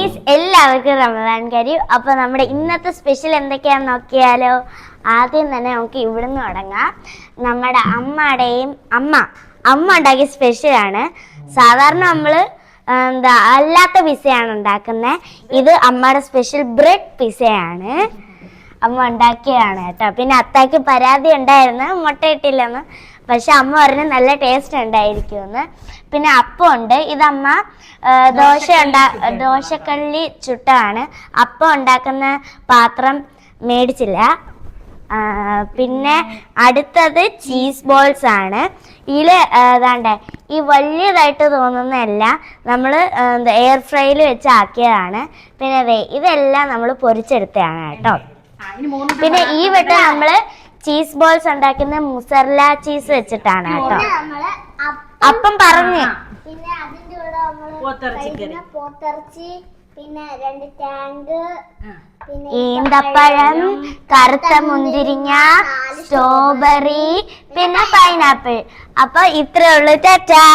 Guys, എല്ലാവർക്കും റമദാൻ കരീം. അപ്പൊ നമ്മുടെ ഇന്നത്തെ സ്പെഷ്യൽ എന്തൊക്കെയാന്ന് നോക്കിയാലോ. ആദ്യം തന്നെ നമുക്ക് ഇവിടുന്ന് തുടങ്ങാം. നമ്മുടെ അമ്മ ഉണ്ടാക്കിയ സ്പെഷ്യലാണ്. സാധാരണ നമ്മള് അല്ലാത്ത പിസയാണ് ഉണ്ടാക്കുന്നത്. ഇത് അമ്മയുടെ സ്പെഷ്യൽ ബ്രെഡ് പിസയാണ്. അമ്മ ഉണ്ടാക്കിയതാണ് കേട്ടോ. പിന്നെ അത്താക്ക് പരാതി ഉണ്ടായിരുന്നു മുട്ടയിട്ടില്ലെന്ന്. പക്ഷെ അമ്മ പറഞ്ഞ് നല്ല ടേസ്റ്റ് ഉണ്ടായിരിക്കുമെന്ന്. പിന്നെ അപ്പം ഉണ്ട്. ഇതമ്മ ദോശക്കള്ളി ചുട്ടാണ്. അപ്പം ഉണ്ടാക്കുന്ന പാത്രം മേടിച്ചില്ല. പിന്നെ അടുത്തത് ചീസ് ബോൾസ് ആണ്. ഇതിൽ ഏതാണ്ട് ഈ വലിയതായിട്ട് തോന്നുന്നതല്ല, നമ്മൾ എയർ ഫ്രൈയിൽ വെച്ച് ആക്കിയതാണ്. പിന്നെ ഇതെല്ലാം നമ്മൾ പൊരിച്ചെടുത്തതാണ് കേട്ടോ. പിന്നെ ഈ വട്ടം നമ്മൾ ചീസ് ബോൾസ് ഉണ്ടാക്കുന്ന മുസറല്ല ചീസ് വെച്ചിട്ടാണ് കേട്ടോ. അപ്പം പറഞ്ഞു. പിന്നെ അതിന്റെ കൂടെ പോത്തിറച്ചി, പിന്നെ 2 ടാങ്ക്, പിന്നെ ഈന്തപ്പഴം, കറുത്ത മുന്തിരിങ്ങ, സ്ട്രോബെറി, പിന്നെ പൈനാപ്പിൾ. അപ്പൊ ഇത്രേ ഉള്ളൂ. ടാറ്റാ.